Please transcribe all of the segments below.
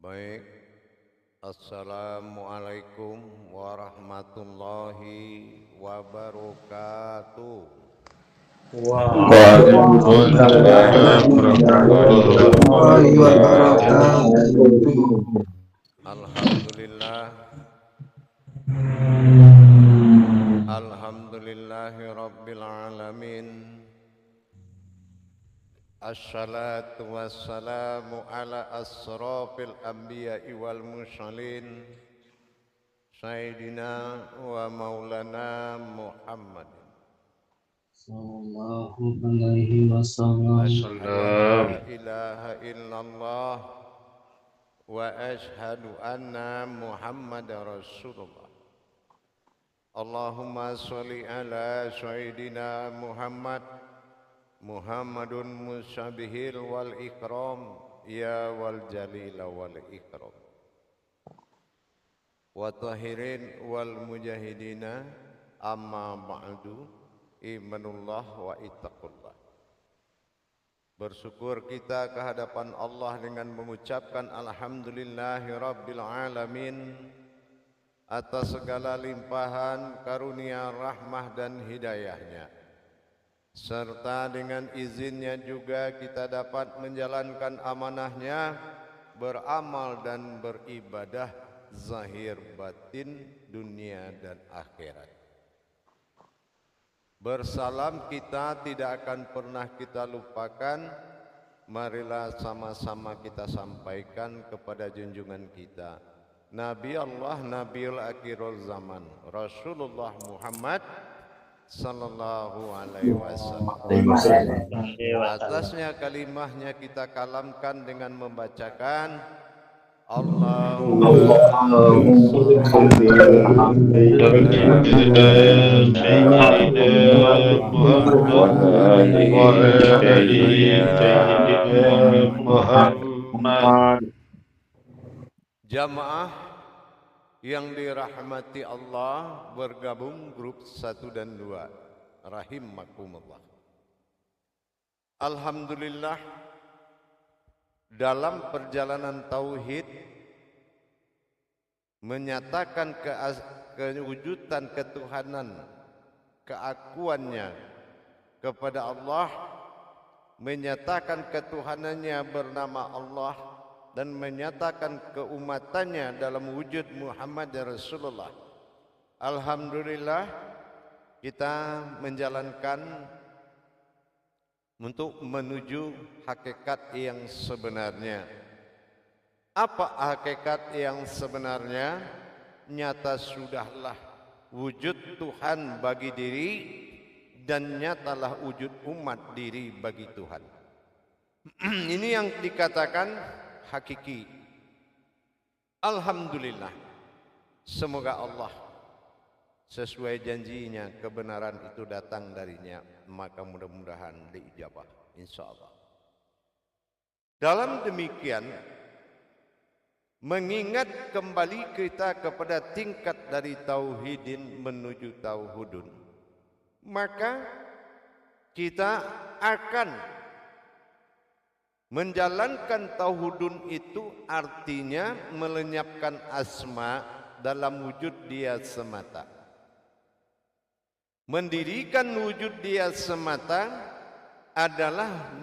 Baik, Assalamualaikum warahmatullahi wabarakatuh. Waalaikumsalam warahmatullahi wabarakatuh. Alhamdulillah, Alhamdulillahi Rabbil Alamin. Assalatu wassalamu ala asrafil anbiya'i wal mursalin Sayyidina wa maulana Muhammad. Sallallahu alaihi wasallam. Ashhadu an la ilaha illallah wa ashhadu anna Muhammadar Rasulullah. Allahumma sholli ala Sayyidina Muhammadun musyabihil wal ikram ya wal jalila wal ikram wa tahirin wal mujahidina amma ba'du imanullah wa ittaqullah. Bersyukur kita kehadapan Allah dengan mengucapkan alhamdulillahi rabbil alamin atas segala limpahan karunia rahmah dan hidayahnya, serta dengan izinnya juga kita dapat menjalankan amanahnya, beramal dan beribadah zahir batin dunia dan akhirat. Bersalam kita tidak akan pernah kita lupakan. Marilah sama-sama kita sampaikan kepada junjungan kita, Nabi Allah, Nabiul Akhirul Zaman, Rasulullah Muhammad sallallahu alaihi wasallam. Atasnya kalimahnya kita kalamkan dengan membacakan Allahumma Jamaah yang dirahmati Allah, bergabung grup 1 dan 2, rahimakumullah. Alhamdulillah, dalam perjalanan tauhid menyatakan kewujudan ketuhanan, keakuannya kepada Allah, menyatakan ketuhanannya bernama Allah, dan menyatakan keumatannya dalam wujud Muhammad Rasulullah. Alhamdulillah, kita menjalankan untuk menuju hakikat yang sebenarnya. Apa hakikat yang sebenarnya? Nyata sudahlah wujud Tuhan bagi diri, dan nyatalah wujud umat diri bagi Tuhan. Ini yang dikatakan hakiki. Alhamdulillah, semoga Allah sesuai janjinya kebenaran itu datang darinya, maka mudah-mudahan diijabah insyaallah. Dalam demikian, mengingat kembali kita kepada tingkat dari tauhidin menuju tauhudun, maka kita akan menjalankan tauhudun itu artinya melenyapkan asma dalam wujud dia semata. Mendirikan wujud dia semata adalah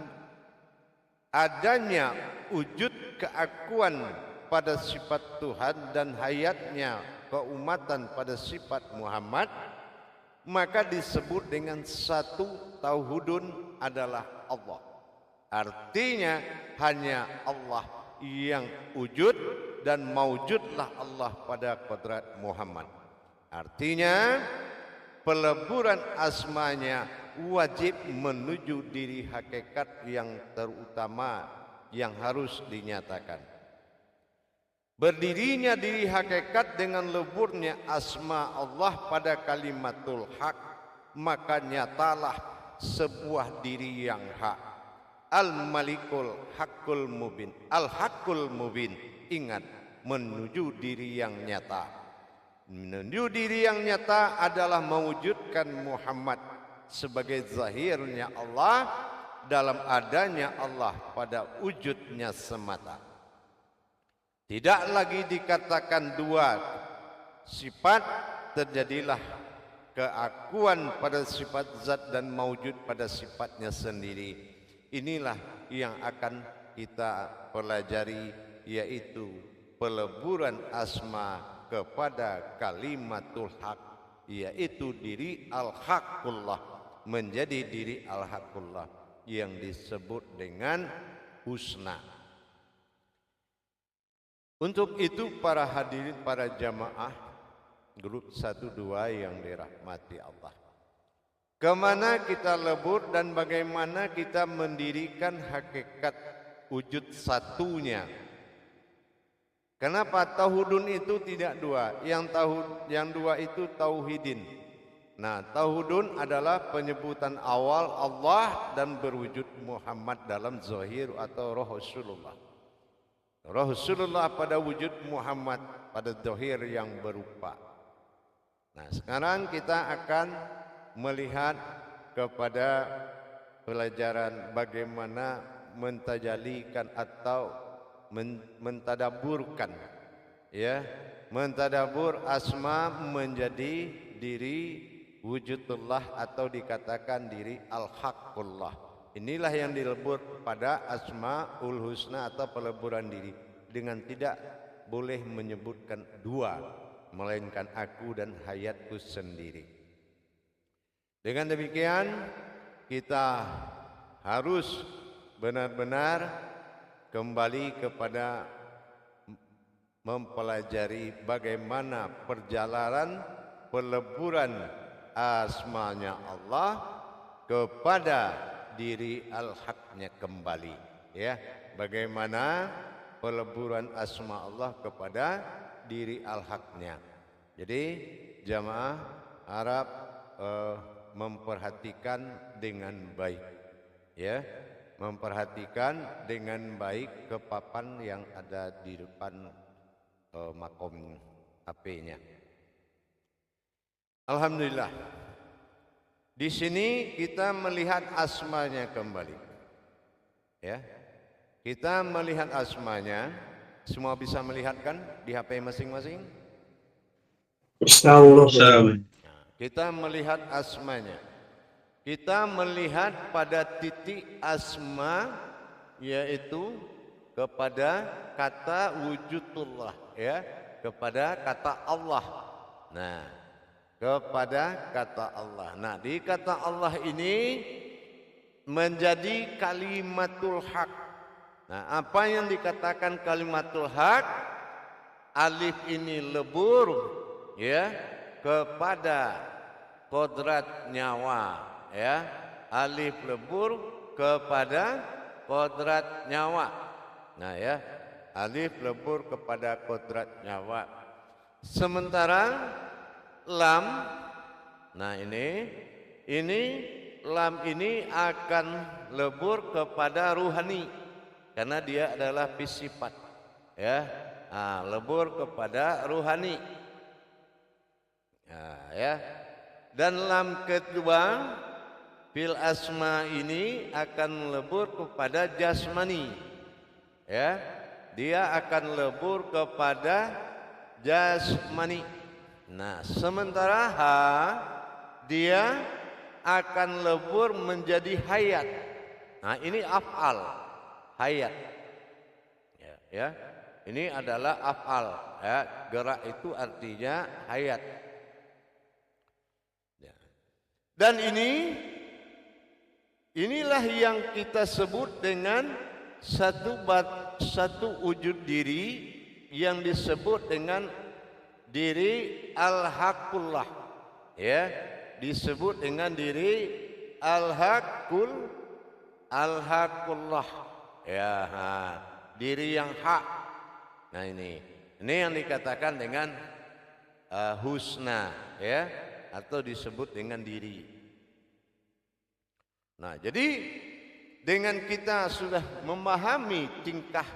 adanya wujud keakuan pada sifat Tuhan dan hayatnya keumatan pada sifat Muhammad, maka disebut dengan satu tauhudun adalah Allah. Artinya hanya Allah yang wujud, dan maujudlah Allah pada kodrat Muhammad. Artinya peleburan asmanya wajib menuju diri hakikat yang terutama yang harus dinyatakan. Berdirinya diri hakikat dengan leburnya asma Allah pada kalimatul haq, maka nyatalah sebuah diri yang hak. Al-Malikul Haqqul Mubin, Al-Haqqul Mubin. Ingat, menuju diri yang nyata. Menuju diri yang nyata adalah mewujudkan Muhammad sebagai zahirnya Allah dalam adanya Allah pada wujudnya semata. Tidak lagi dikatakan dua sifat, terjadilah keakuan pada sifat zat dan maujud pada sifatnya sendiri. Inilah yang akan kita pelajari, yaitu peleburan asma kepada kalimatul haq, yaitu diri al-haqqullah menjadi diri al-haqqullah yang disebut dengan husna. Untuk itu para hadirin, para jamaah grup 1-2 yang dirahmati Allah, kemana kita lebur dan bagaimana kita mendirikan hakikat wujud satunya. Kenapa tauhidun itu tidak dua? Yang dua itu tauhidin. Nah, tauhidun adalah penyebutan awal Allah dan berwujud Muhammad dalam zahir atau roh Rasulullah. Roh Rasulullah pada wujud Muhammad pada zahir yang berupa. Nah, sekarang kita akan melihat kepada pelajaran bagaimana mentajalikan atau mentadaburkan, ya, mentadabur asma menjadi diri wujudullah atau dikatakan diri al-haqqullah. Inilah yang dilebur pada asmaul husna atau peleburan diri, dengan tidak boleh menyebutkan dua, melainkan aku dan hayatku sendiri. Dengan demikian kita harus benar-benar kembali kepada mempelajari bagaimana perjalanan peleburan asmanya Allah kepada diri al-haqnya kembali, ya. Bagaimana peleburan asma Allah kepada diri al-haqnya. Jadi jamaah harap memperhatikan dengan baik, ya, memperhatikan dengan baik ke papan yang ada di depan makom HP-nya. Alhamdulillah, di sini kita melihat asmanya kembali, ya. Kita melihat asmanya. Semua bisa melihat kan di HP masing-masing? Insyaallah. Kita melihat asmanya. Kita melihat pada titik asma, yaitu kepada kata wujudullah, ya, kepada kata Allah. Nah, kepada kata Allah. Nah, di kata Allah ini menjadi kalimatul haq. Nah, apa yang dikatakan kalimatul haq? Alif ini lebur, ya, kepada kodrat nyawa, ya. Alif lebur kepada kodrat nyawa. Nah, ya, alif lebur kepada kodrat nyawa. Sementara lam, nah ini lam ini akan lebur kepada ruhani, karena dia adalah fisifat, ya. Nah, lebur kepada ruhani. Nah, ya. Dan lam kedua fil asma ini akan lebur kepada jasmani, ya. Dia akan lebur kepada jasmani. Nah, sementara ha dia akan lebur menjadi hayat. Nah, ini af'al, hayat, ya. Ini adalah af'al, ya. Gerak itu artinya hayat. Dan inilah yang kita sebut dengan satu wujud diri yang disebut dengan diri al-haqqullah, ya, disebut dengan diri al-haqqullah, ya, diri yang hak. Nah, ini yang dikatakan dengan husna, ya, atau disebut dengan diri. Nah, jadi dengan kita sudah memahami tingkah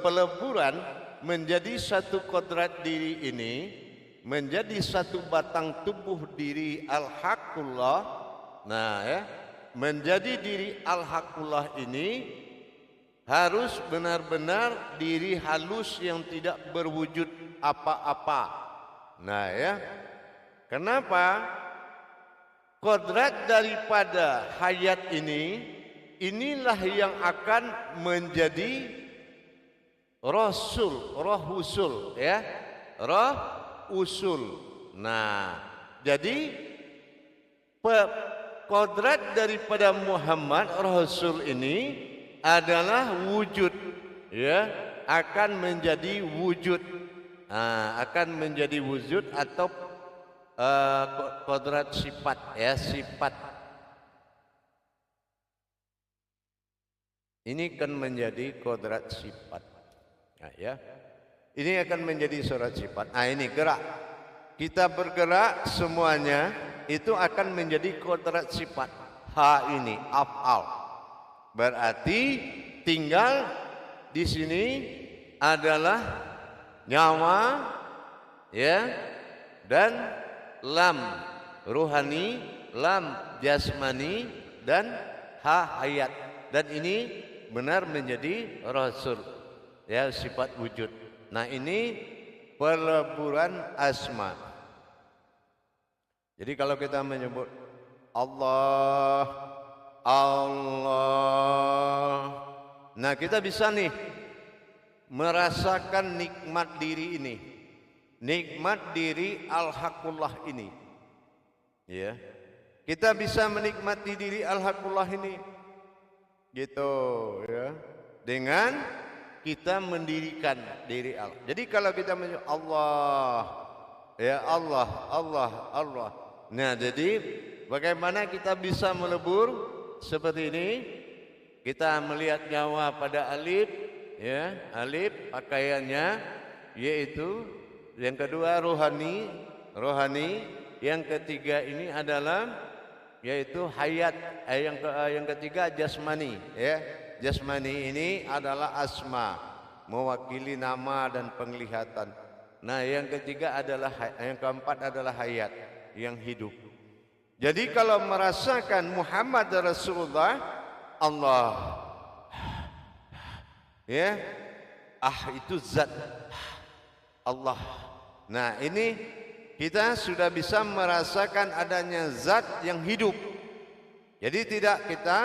peleburan menjadi satu kodrat diri ini, menjadi satu batang tubuh diri al-haqqullah. Nah, ya, menjadi diri al-haqqullah ini harus benar-benar diri halus yang tidak berwujud apa-apa. Nah ya, kenapa? Kodrat daripada hayat ini, inilah yang akan menjadi Rasul, roh usul ya, roh usul. Nah, jadi kodrat daripada Muhammad Rasul ini adalah wujud ya, akan menjadi wujud. Akan menjadi wujud atau kodrat sifat ya, sifat ini akan menjadi kodrat sifat. Nah, ya, ini akan menjadi surat sifat. Nah ini gerak, kita bergerak semuanya itu akan menjadi kodrat sifat. Ha ini af'al. Berarti tinggal di sini adalah nyawa ya, dan lam ruhani, lam jasmani, dan ha hayat. Dan ini benar menjadi Rasul ya, sifat wujud. Nah ini peleburan asma. Jadi kalau kita menyebut Allah, Allah, nah kita bisa nih merasakan nikmat diri ini, nikmat diri Al-Haqqullah ini ya. Kita bisa menikmati diri Al-Haqqullah ini gitu ya, dengan kita mendirikan diri Allah. Jadi kalau kita menyebut Allah ya, Allah, Allah, Allah. Nah jadi bagaimana kita bisa melebur seperti ini? Kita melihat nyawa pada alif ya, alif pakaiannya, yaitu yang kedua rohani, rohani, yang ketiga ini adalah yaitu hayat, yang ketiga jasmani ya. Jasmani ini adalah asma, mewakili nama dan penglihatan. Nah yang ketiga adalah, yang keempat adalah hayat, yang hidup. Jadi kalau merasakan Muhammad Rasulullah, Allah ya, itu zat Allah. Nah ini kita sudah bisa merasakan adanya zat yang hidup. Jadi tidak kita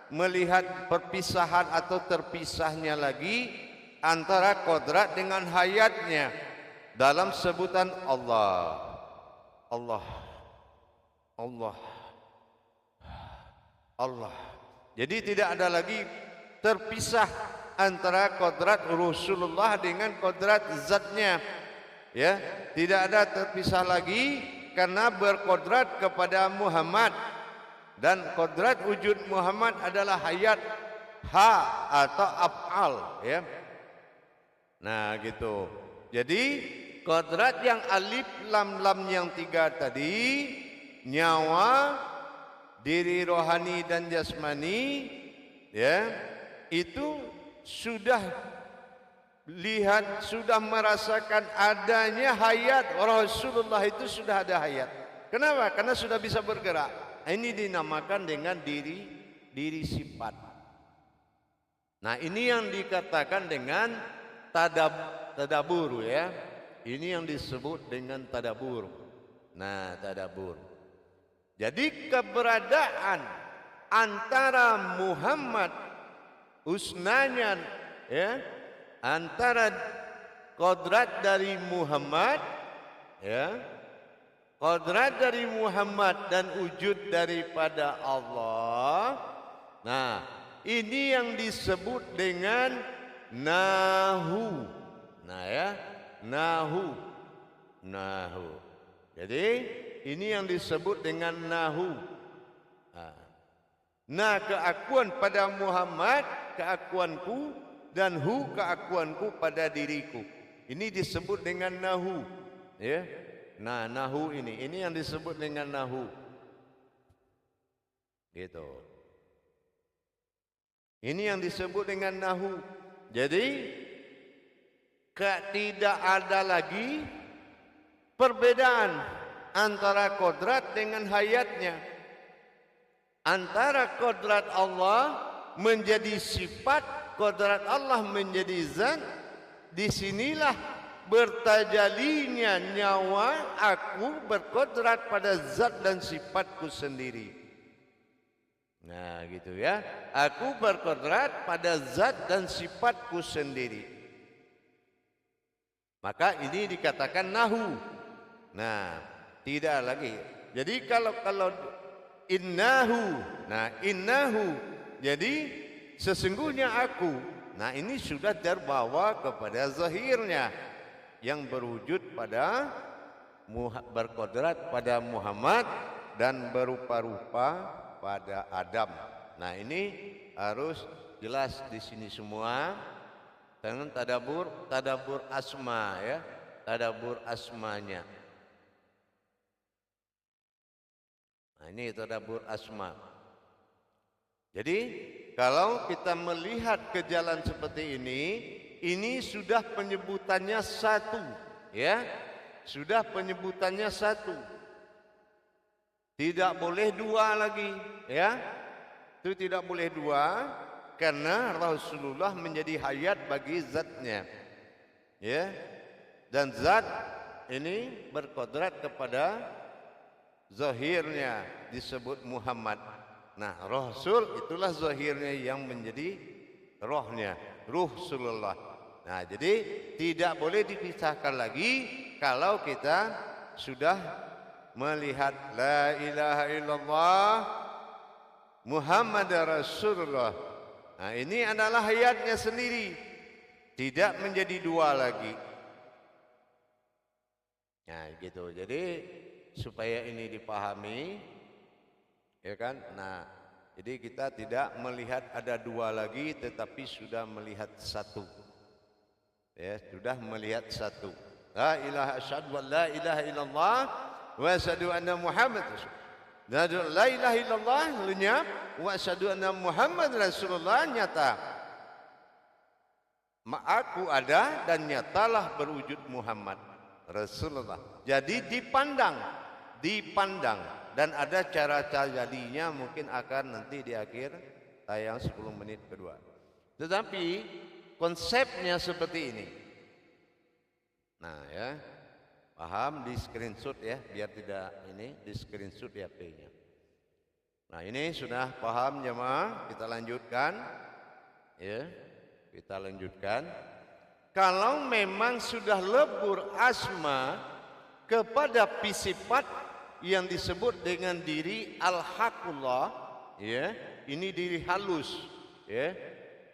melihat perpisahan atau terpisahnya lagi antara kodrat dengan hayatnya dalam sebutan Allah, Allah, Allah, Allah. Jadi tidak ada lagi terpisah antara kodrat Rasulullah dengan kodrat zatnya ya, tidak ada terpisah lagi karena berkodrat kepada Muhammad. Dan kodrat wujud Muhammad adalah hayat, ha atau af'al ya. Nah gitu. Jadi kodrat yang alif lam lam yang tiga tadi, nyawa, diri rohani dan jasmani ya, itu sudah lihat, sudah merasakan adanya hayat. Rasulullah itu sudah ada hayat. Kenapa? Karena sudah bisa bergerak. Ini dinamakan dengan diri sifat. Nah ini yang dikatakan dengan tadabur ya. Ini yang disebut dengan tadabur. Nah tadabur. Jadi keberadaan antara Muhammad usnanya ya, antara kodrat dari Muhammad ya, kodrat dari Muhammad dan wujud daripada Allah. Nah ini yang disebut dengan nahu. Nah ya, nahu, nahu. Jadi ini yang disebut dengan nahu. Nah keakuan pada Muhammad, keakuanku, dan hu, keakuanku pada diriku. Ini disebut dengan nahu ya. Nah nahu ini yang disebut dengan nahu gitu. Ini yang disebut dengan nahu. Jadi tidak ada lagi perbedaan antara kodrat dengan hayatnya. Antara kodrat Allah menjadi sifat, kodrat Allah menjadi zat. Disinilah bertajalinya nyawa aku berkodrat pada zat dan sifatku sendiri. Nah gitu ya, aku berkodrat pada zat dan sifatku sendiri. Maka ini dikatakan nahu. Nah tidak lagi. Jadi kalau innahu, nah innahu, jadi sesungguhnya aku. Nah ini sudah terbawa kepada zahirnya yang berwujud pada berkodrat pada Muhammad dan berupa-rupa pada Adam. Nah ini harus jelas di sini semua dengan tadabbur asma ya, tadabbur asmanya. Nah ini tadabbur asma. Jadi kalau kita melihat ke jalan seperti ini sudah penyebutannya satu, ya, sudah penyebutannya satu. Tidak boleh dua lagi, ya. Itu tidak boleh dua karena Rasulullah menjadi hayat bagi zatnya. Ya. Dan zat ini berkodrat kepada zahirnya disebut Muhammad. Nah, Rasul itulah zahirnya yang menjadi rohnya, Rasulullah. Nah, jadi tidak boleh dipisahkan lagi kalau kita sudah melihat la ilaha illallah Muhammad Rasulullah. Nah ini adalah hayatnya sendiri, tidak menjadi dua lagi. Nah gitu, jadi supaya ini dipahami, ya kan. Nah jadi kita tidak melihat ada dua lagi, tetapi sudah melihat satu, ya, sudah melihat satu. La ilaha asyhadu an la ilaha illallah wa asyhadu anna Muhammad Rasulullah. La ilaha illallah lenyap, wa asyhadu anna Muhammad Rasulullah nyata. Aku ada dan nyatalah berwujud Muhammad Rasulullah. Jadi dipandang dan ada cara jadinya mungkin akan nanti di akhir tayang 10 menit kedua. Tetapi konsepnya seperti ini. Nah ya, paham, di screenshot ya, biar tidak ini, di screenshot di HP-nya. Nah ini sudah paham jemaah, kita lanjutkan ya, kita lanjutkan. Kalau memang sudah lebur asma kepada sifat yang disebut dengan diri al-haqullah, ya, ini diri halus, ya,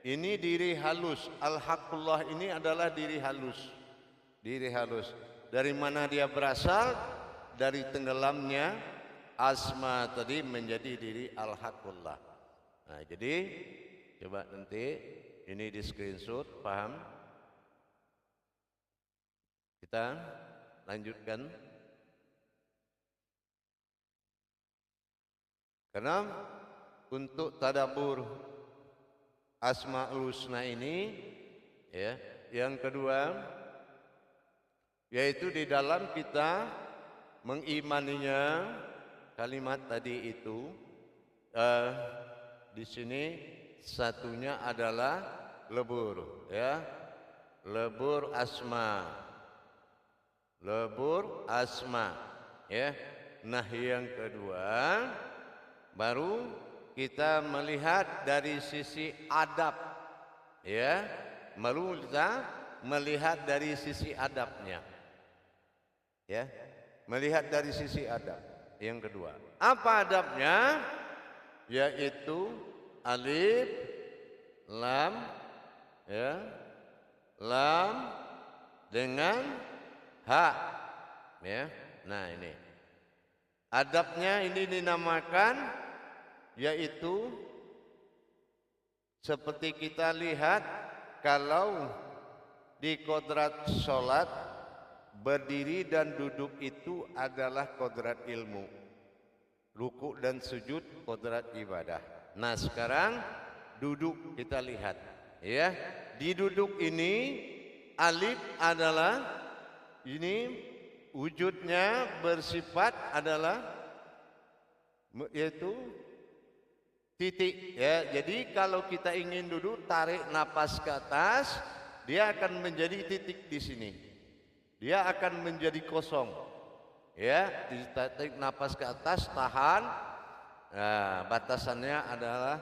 ini diri halus. Al-haqullah ini adalah diri halus, diri halus. Dari mana dia berasal? Dari tenggelamnya asma tadi menjadi diri al-haqullah. Nah, jadi coba nanti ini di screenshot, paham? Kita lanjutkan. Karena untuk tadabbur Asmaul Husna ini, ya, yang kedua yaitu di dalam kita mengimaninya kalimat tadi itu, di sini satunya adalah lebur, ya, lebur asma, lebur asma, ya. Nah yang kedua baru kita melihat dari sisi adab, ya, baru kita melihat dari sisi adabnya. Ya, melihat dari sisi adab. Yang kedua, apa adabnya? Yaitu alif, lam, ya, lam dengan ha, ya. Nah ini adabnya, ini dinamakan yaitu seperti kita lihat kalau di kodrat sholat, berdiri dan duduk itu adalah kodrat ilmu, ruku dan sujud kodrat ibadah. Nah sekarang duduk kita lihat, ya, di duduk ini alif adalah ini wujudnya bersifat adalah yaitu titik ya. Jadi kalau kita ingin duduk, tarik napas ke atas, dia akan menjadi titik di sini. Dia akan menjadi kosong. Ya, ditarik napas ke atas, tahan. Nah, batasannya adalah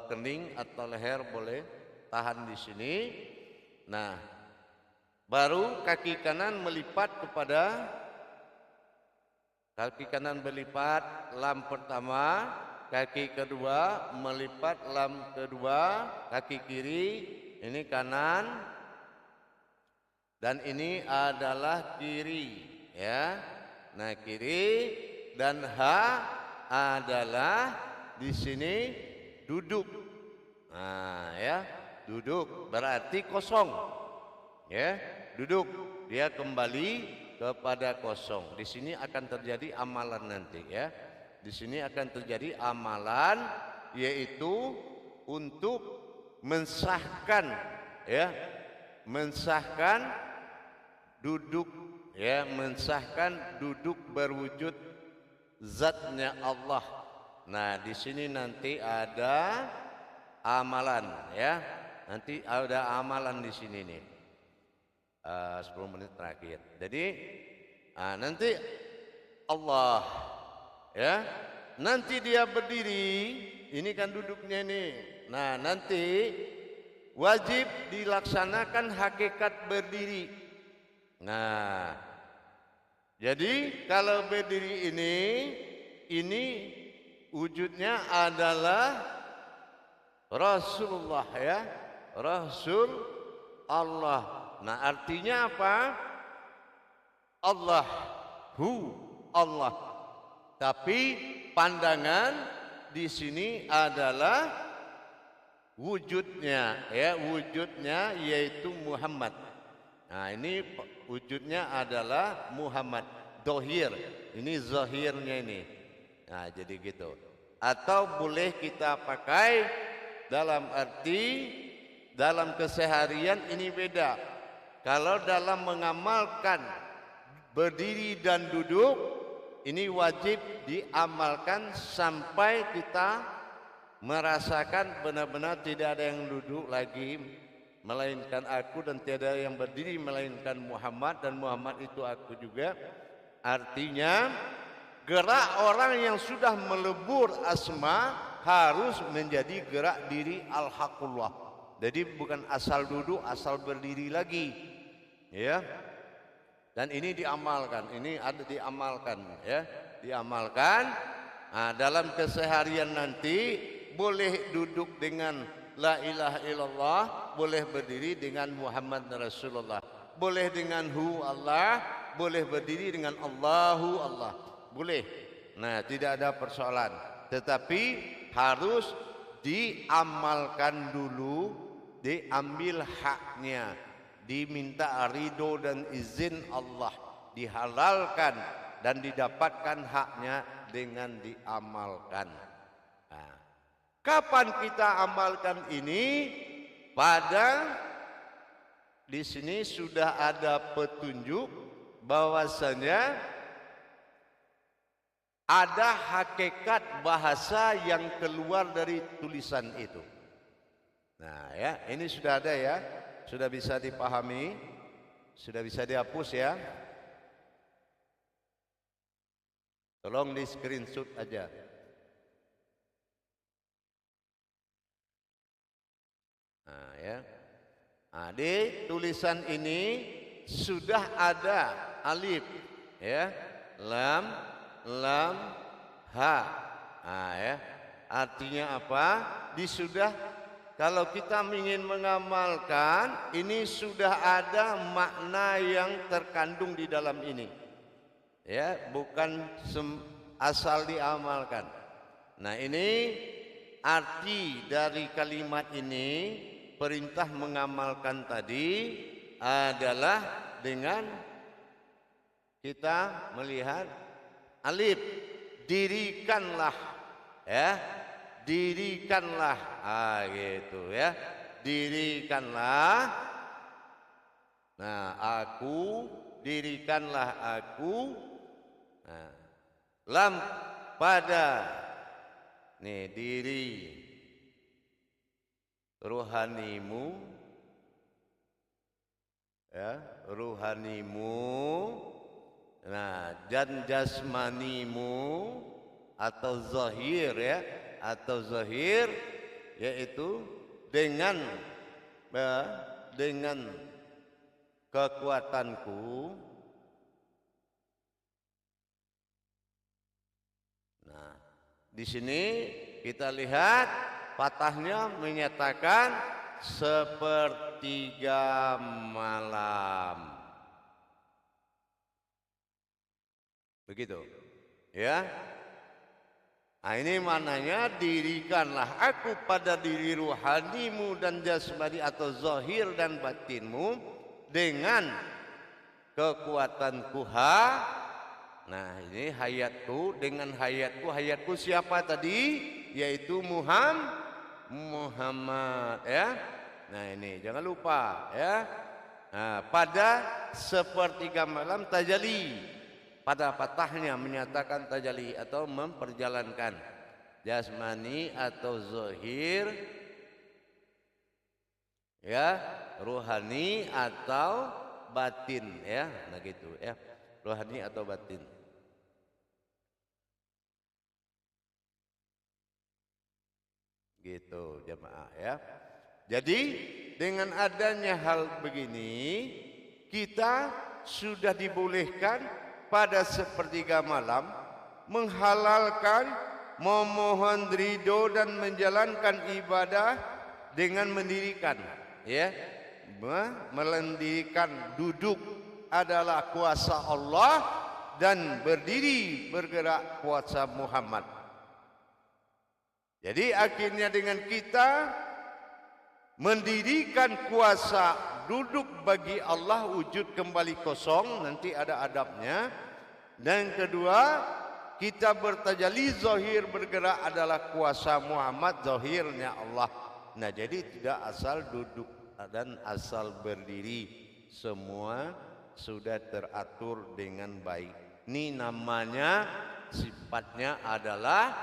kening atau leher boleh tahan di sini. Nah, baru kaki kanan melipat kepada kaki kanan melipat lam pertama, kaki kedua melipat lam kedua, kaki kiri ini kanan dan ini adalah kiri ya. Nah, kiri dan H adalah di sini duduk. Nah, ya, duduk berarti kosong. Ya, duduk. Dia kembali kepada kosong. Di sini akan terjadi amalan nanti ya. Di sini akan terjadi amalan yaitu untuk mensahkan ya, mensahkan duduk ya, mensahkan duduk berwujud zatnya Allah. Nah, di sini nanti ada amalan ya. Nanti ada amalan di sini nih. 10 menit terakhir. Jadi nanti Allah ya, nanti dia berdiri, ini kan duduknya ini. Nah, nanti wajib dilaksanakan hakikat berdiri. Nah, jadi kalau berdiri ini wujudnya adalah Rasulullah ya, Rasul Allah. Nah, artinya apa? Allah. Tapi pandangan di sini adalah wujudnya ya, wujudnya yaitu Muhammad. Nah, ini wujudnya adalah Muhammad. Dohir, ini zahirnya ini. Nah, jadi gitu. Atau boleh kita pakai dalam arti dalam keseharian ini beda. Kalau dalam mengamalkan berdiri dan duduk, ini wajib diamalkan sampai kita merasakan benar-benar tidak ada yang duduk lagi melainkan aku, dan tiada yang berdiri melainkan Muhammad, dan Muhammad itu aku juga. Artinya gerak orang yang sudah melebur asma harus menjadi gerak diri al-haqullah. Jadi bukan asal duduk, asal berdiri lagi. Ya. Dan ini diamalkan, ini ada diamalkan ya, diamalkan. Nah, dalam keseharian nanti boleh duduk dengan la ilaha illallah, boleh berdiri dengan Muhammad Rasulullah, boleh dengan hu Allah, boleh berdiri dengan Allahu Allah, boleh. Nah, tidak ada persoalan, tetapi harus diamalkan dulu, diambil haknya, diminta ridho dan izin Allah, dihalalkan dan didapatkan haknya dengan diamalkan. Nah, kapan kita amalkan ini? Pada di sini sudah ada petunjuk bahwasanya ada hakikat bahasa yang keluar dari tulisan itu. Nah, ya, ini sudah ada ya. Sudah bisa dipahami, sudah bisa dihapus ya. Tolong di screenshot aja. Nah, ya. Nah, di tulisan ini sudah ada alif ya, lam, ha. Nah, ya. Artinya apa? Kalau kita ingin mengamalkan, ini sudah ada makna yang terkandung di dalam ini. Ya, bukan asal diamalkan. Nah, ini arti dari kalimat ini, perintah mengamalkan tadi adalah dengan kita melihat alif, dirikanlah ya. Dirikanlah, gitu ya, dirikanlah. Nah, aku, dirikanlah aku. Nah, lam pada nih diri ruhanimu, ya, ruhanimu, nah, dan jasmanimu atau zahir, ya, atau zahir, yaitu dengan kekuatanku. Nah, di sini kita lihat patahnya menyatakan sepertiga malam. Begitu, ya. Nah, ini maknanya dirikanlah aku pada diri ruhanimu dan jasmani atau zahir dan batinmu dengan kekuatanku ha. Nah, ini hayatku dengan hayatku. Hayatku siapa tadi? Yaitu Muhammad, ya. Nah, ini jangan lupa, ya. Nah, pada sepertiga malam tajalli. Pada patahnya menyatakan tajalli atau memperjalankan jasmani atau zahir, ya, ruhani atau batin, ya. Nah, gitu, ya, rohani atau batin. Gitu jemaah, ya. Jadi dengan adanya hal begini, kita sudah dibolehkan pada sepertiga malam menghalalkan, memohon ridho dan menjalankan ibadah dengan mendirikan, ya, melendirikan duduk adalah kuasa Allah dan berdiri bergerak kuasa Muhammad. Jadi akhirnya dengan kita mendirikan kuasa duduk bagi Allah wujud kembali kosong, nanti ada adabnya. Dan kedua, kita bertajalli zahir bergerak adalah kuasa Muhammad, zahirnya Allah. Nah, jadi tidak asal duduk dan asal berdiri, semua sudah teratur dengan baik. Ini namanya sifatnya adalah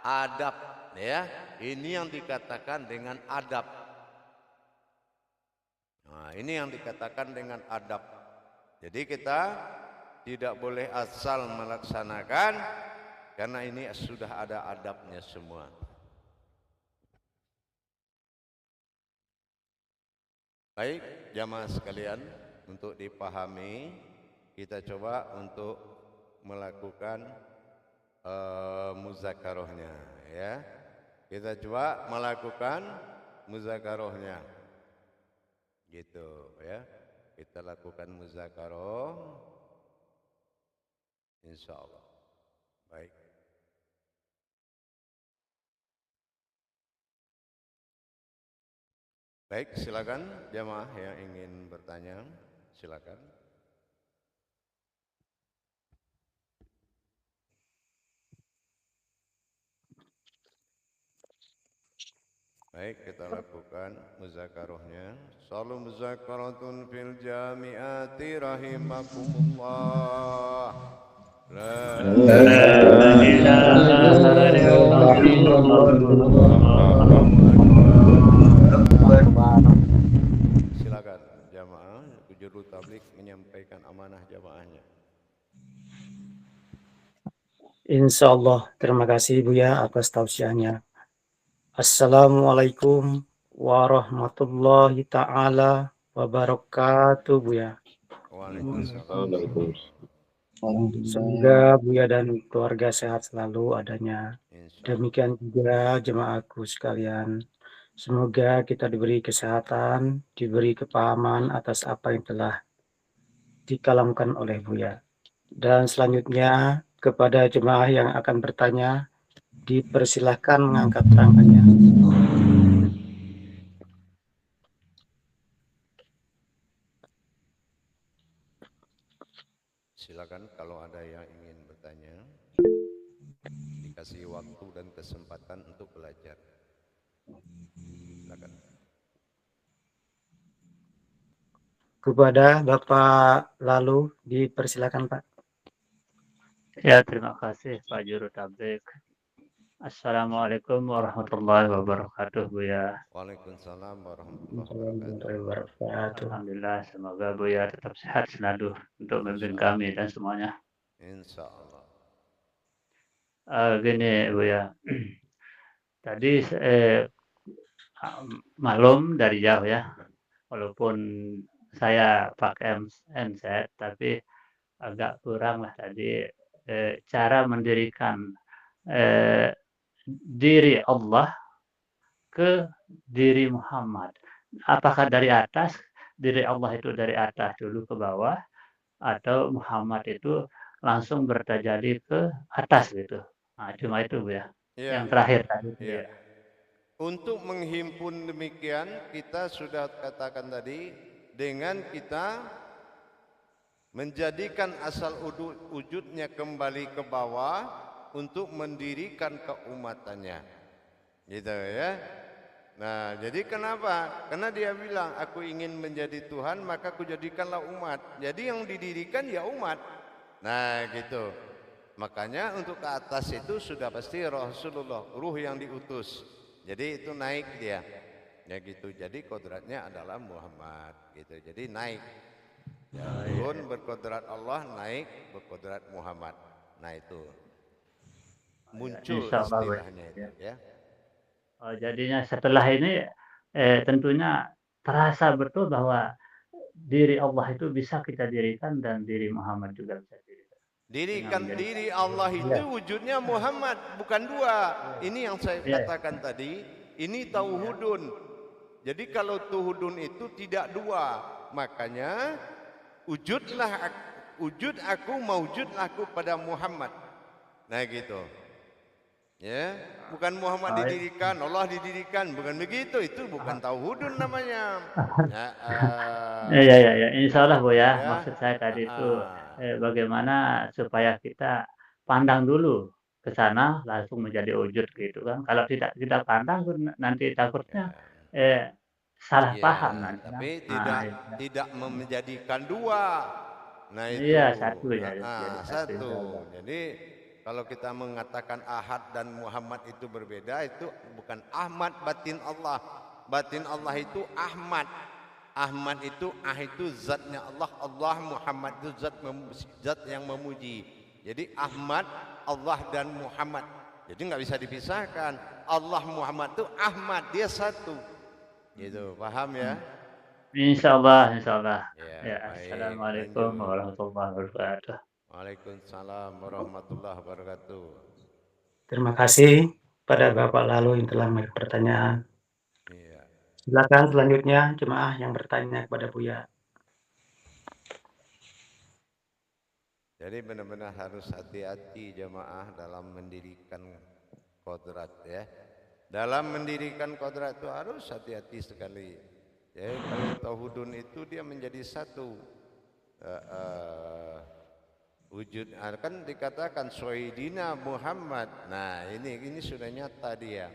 adab, ya. Ini yang dikatakan dengan adab. Nah, ini yang dikatakan dengan adab. Jadi kita tidak boleh asal melaksanakan, karena ini sudah ada adabnya semua. Baik, jamaah sekalian, untuk dipahami, kita coba untuk melakukan muzakarahnya, ya. Kita coba melakukan muzakarahnya. Gitu, ya. Kita lakukan muzakarah, insyaallah. Baik. Baik, silakan jamaah yang ingin bertanya, silakan. Baik, kita lakukan muzakarahnya. Salu muzakaratun fil jami'ati rahimakumullah. La ilaha illallah. Silakan jamaah Juru Tabligh menyampaikan amanah jamaahnya. Insyaallah, terima kasih Buya atas tausiahnya. Assalamualaikum warahmatullahi ta'ala wabarakatuh, Buya. Waalaikumsalam. Semoga Buya dan keluarga sehat selalu adanya. Demikian juga jemaahku sekalian. Semoga kita diberi kesehatan, diberi kepahaman atas apa yang telah dikalamkan oleh Buya. Dan selanjutnya kepada jemaah yang akan bertanya, dipersilahkan mengangkat tangannya. Silakan kalau ada yang ingin bertanya, dikasih waktu dan kesempatan untuk belajar. Silakan. Kepada Bapak Lalu, dipersilakan Pak. Ya, terima kasih Pak Juru Tabligh. Assalamualaikum warahmatullahi wabarakatuh, Buya. Waalaikumsalam warahmatullahi Warahmatullahi wabarakatuh. wabarakatuh. Alhamdulillah, semoga Buya tetap sehat selalu untuk memimpin Insya kami dan semuanya. Insya Allah. Gini, Buya. Tadi maklum dari jauh ya, walaupun saya pakai handset, tapi agak kurang lah tadi cara mendirikan diri Allah ke diri Muhammad. Apakah dari atas, diri Allah itu dari atas dulu ke bawah, atau Muhammad itu langsung bertajalli ke atas gitu. Nah, cuma itu Bu ya. Ya, Yang terakhir tadi Bu ya. ya. Untuk menghimpun demikian, kita sudah katakan tadi, dengan kita menjadikan asal wujudnya kembali ke bawah untuk mendirikan keumatannya. Gitu ya. Nah, jadi kenapa? Karena dia bilang, aku ingin menjadi Tuhan, maka aku jadikanlah umat. Jadi yang didirikan ya umat. Nah, gitu. Makanya untuk ke atas itu sudah pasti Rasulullah, ruh yang diutus. Jadi itu naik dia. Ya gitu. Jadi kodratnya adalah Muhammad gitu. Jadi naik. Ya, turun berkodrat Allah, naik berkodrat Muhammad. Nah, itu muncul istilahnya itu ya. Oh, jadinya setelah ini tentunya terasa betul bahwa diri Allah itu bisa kita dirikan dan diri Muhammad juga bisa dirikan. Dirikan diri Allah itu wujudnya Muhammad, bukan dua. Ini yang saya katakan tadi, ini tauhudun. Jadi kalau tauhudun itu tidak dua, makanya wujud aku maujud aku pada Muhammad. Nah gitu. Ya, bukan Muhammad didirikan, Allah didirikan, bukan begitu. Itu bukan tauhudun namanya. Ya. Insya Allah Bu ya. Maksud saya tadi itu bagaimana supaya kita pandang dulu ke sana langsung menjadi wujud gitu kan. Kalau tidak pandang nanti takutnya salah paham nanti. Tapi tidak menjadikan dua. Nah itu. Iya, satu ya. Satu. Jadi kalau kita mengatakan Ahad dan Muhammad itu berbeda, itu bukan Ahmad batin Allah. Batin Allah itu Ahmad. Ahmad itu zatnya Allah. Allah Muhammad itu zat yang memuji. Jadi Ahmad, Allah dan Muhammad. Jadi nggak bisa dipisahkan. Allah Muhammad itu Ahmad, dia satu. Gitu, paham ya? Insya Allah. Ya, Assalamualaikum warahmatullahi wabarakatuh. Waalaikumsalam warahmatullahi wabarakatuh. Terima kasih pada Bapak Lalu yang telah memberi pertanyaan. Iya. Silakan selanjutnya jemaah yang bertanya kepada Buya. Jadi benar-benar harus hati-hati jemaah dalam mendirikan kodrat ya. Dalam mendirikan kodrat itu harus hati-hati sekali. Ya, kalau tauhudun itu dia menjadi satu. Wujud kan dikatakan Sayyidina Muhammad. Nah, ini sudah nyata dia.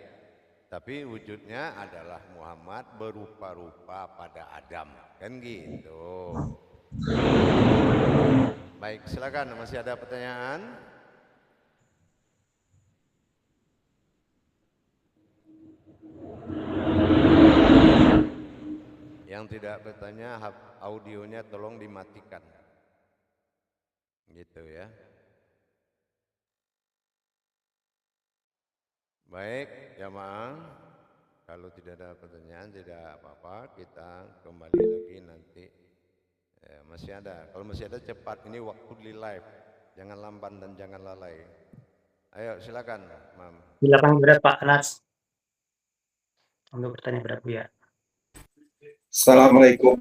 Tapi wujudnya adalah Muhammad berupa-rupa pada Adam. Kan gitu. Baik, silakan. Masih ada pertanyaan? Yang tidak bertanya, audionya tolong dimatikan. Gitu ya. Baik, jamaah. Kalau tidak ada pertanyaan, tidak apa-apa. Kita kembali lagi nanti. Ya, masih ada. Kalau masih ada cepat. Ini waktu di live. Jangan lamban dan jangan lalai. Ayo, silakan, Mam. Silakan berat Pak Anas untuk bertanya kepada Buya. Assalamualaikum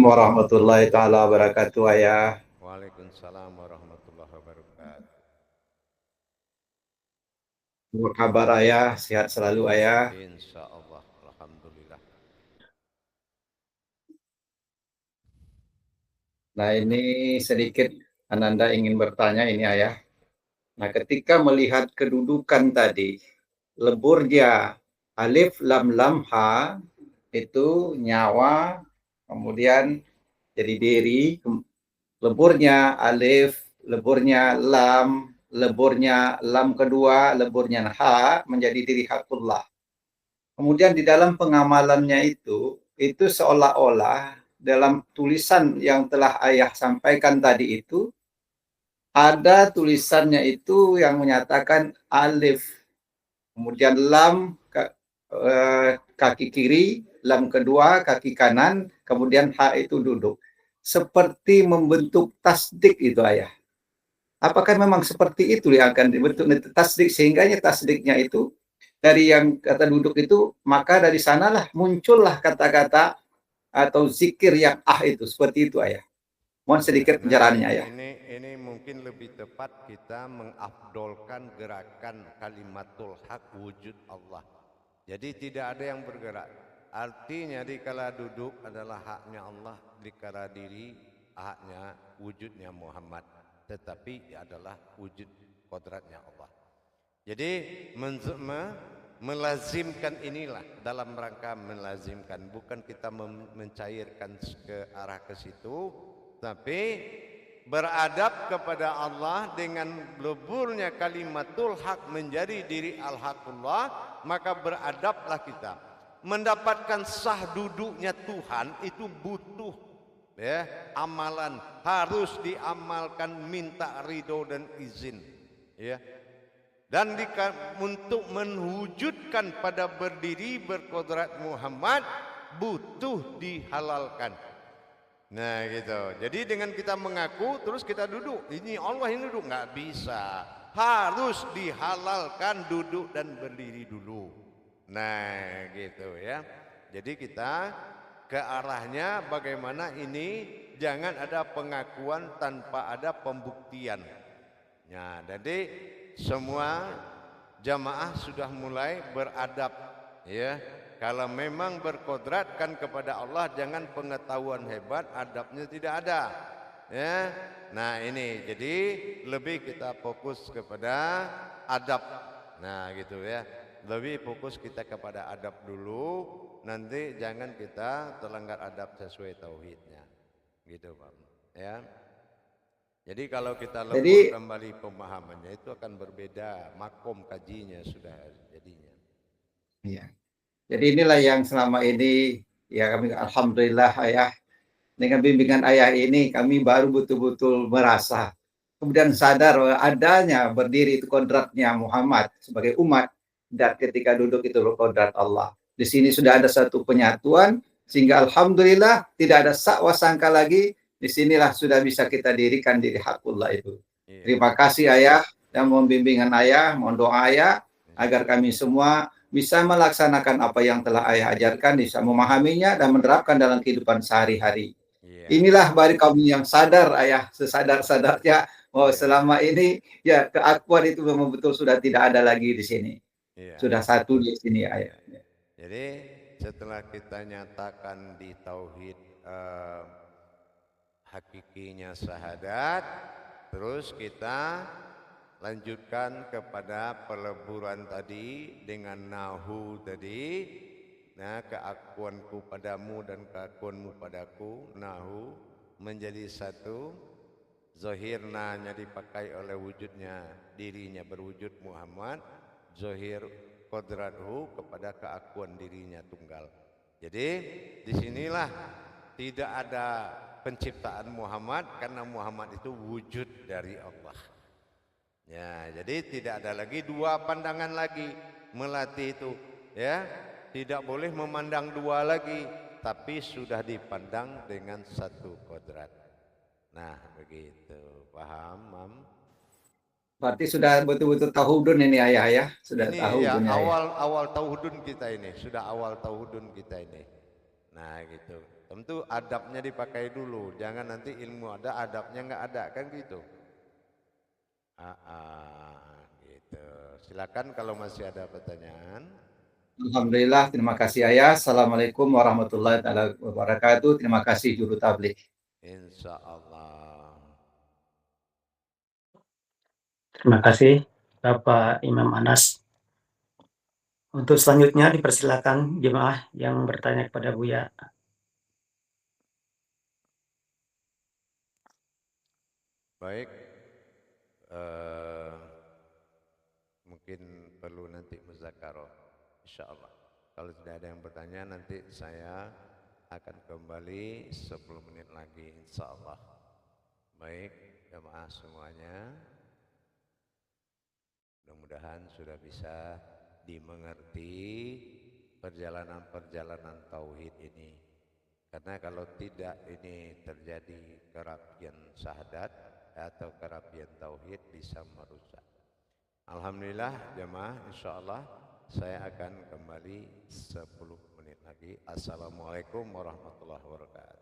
warahmatullahi taala wabarakatuh, Ayah. Waalaikumsalam warahmatullahi wabarakatuh. Apa kabar Ayah? Sehat selalu Ayah? Insya Allah, alhamdulillah. Nah ini sedikit Ananda ingin bertanya ini Ayah. Nah ketika melihat kedudukan tadi, leburnya alif lam lam ha itu nyawa, kemudian jadi diri, leburnya alif, leburnya lam, leburnya lam kedua, leburnya ha menjadi diri hakullah. Kemudian di dalam pengamalannya itu seolah-olah dalam tulisan yang telah ayah sampaikan tadi itu, ada tulisannya itu yang menyatakan alif, kemudian lam kaki kiri, lam kedua kaki kanan, kemudian ha itu duduk. Seperti membentuk tasdik itu ayah. Apakah memang seperti itu yang akan dibentuk tasdik, sehingga tasdiknya itu dari yang kata duduk itu, maka dari sanalah muncullah kata-kata atau zikir yang itu, seperti itu ayah. Mohon sedikit pencerahannya ayah. Ini mungkin lebih tepat kita mengafdolkan gerakan kalimatul haq wujud Allah. Jadi tidak ada yang bergerak. Artinya dikala duduk adalah haknya Allah, dikala diri haknya wujudnya Muhammad, tetapi adalah wujud kodratnya Allah. Jadi melazimkan inilah dalam rangka melazimkan, bukan kita mencairkan ke arah ke situ, tapi beradab kepada Allah dengan leburnya kalimatul haq menjadi diri al-haqullah, maka beradablah kita. Mendapatkan sah duduknya Tuhan itu butuh amalan, harus diamalkan, minta ridho dan izin, dan untuk mewujudkan pada berdiri berkodrat Muhammad butuh dihalalkan. Nah gitu. Jadi dengan kita mengaku terus kita duduk, ini Allah yang duduk, nggak bisa, harus dihalalkan duduk dan berdiri dulu. Nah gitu ya. Jadi kita ke arahnya bagaimana ini, jangan ada pengakuan tanpa ada pembuktian. Nah, jadi semua jamaah sudah mulai beradab, Kalau memang berkodratkan kepada Allah, jangan pengetahuan hebat, adabnya tidak ada, Nah ini, jadi lebih kita fokus kepada adab. Nah gitu lebih fokus kita kepada adab dulu, nanti jangan kita terlanggar adab sesuai tauhidnya, gitu Pak. Jadi kalau kita lebur kembali pemahamannya itu akan berbeda, makom kajinya sudah jadinya. Iya. Jadi inilah yang selama ini kami alhamdulillah ayah, dengan bimbingan ayah ini kami baru betul-betul merasa, kemudian sadar bahwa adanya berdiri itu kodratnya Muhammad sebagai umat, dan ketika duduk itu kodrat Allah. Di sini sudah ada satu penyatuan, sehingga alhamdulillah tidak ada sakwa sangka lagi. Disinilah sudah bisa kita dirikan diri hakullah itu. Terima kasih ayah, dan mohon bimbingan ayah, mohon doa ayah agar kami semua bisa melaksanakan apa yang telah ayah ajarkan, bisa memahaminya dan menerapkan dalam kehidupan sehari-hari. Inilah baru kami yang sadar ayah, sesadar-sadarnya bahwa selama ini keakuan itu memang betul sudah tidak ada lagi di sini. Sudah satu di sini ayah. Jadi setelah kita nyatakan di tauhid hakikinya syahadat, terus kita lanjutkan kepada peleburan tadi dengan nahu tadi. Nah, keakuanku padamu dan keakuanmu padaku, nahu menjadi satu. Zohirnanya dipakai oleh wujudnya, dirinya berwujud Muhammad. Zohir kodrathu kepada keakuan dirinya tunggal. Jadi disinilah tidak ada penciptaan Muhammad, karena Muhammad itu wujud dari Allah. Jadi tidak ada lagi dua pandangan lagi melatih itu, tidak boleh memandang dua lagi, tapi sudah dipandang dengan satu kodrat. Nah begitu, paham Mam? Berarti sudah betul-betul tauhudun ini ayah ya, sudah ini tauhudun awal tauhudun kita ini, sudah awal tauhudun kita ini. Nah gitu, tentu adabnya dipakai dulu, jangan nanti ilmu ada adabnya nggak ada, kan gitu. Gitu. Silakan kalau masih ada pertanyaan. Alhamdulillah, terima kasih ayah. Assalamualaikum warahmatullahi wabarakatuh. Terima kasih juru tabligh. Insya Allah. Terima kasih Bapak Imam Anas. Untuk selanjutnya dipersilakan jemaah yang bertanya kepada Buya. Baik. mungkin perlu nanti muzakarah insyaallah. Kalau tidak ada yang bertanya nanti saya akan kembali 10 menit lagi insyaallah. Baik jemaah semuanya, mudah-mudahan sudah bisa dimengerti perjalanan-perjalanan tauhid ini. Karena kalau tidak ini terjadi kerapian syahadat atau kerapian tauhid bisa merusak. Alhamdulillah jemaah, insyaallah saya akan kembali 10 menit lagi. Assalamualaikum warahmatullahi wabarakatuh.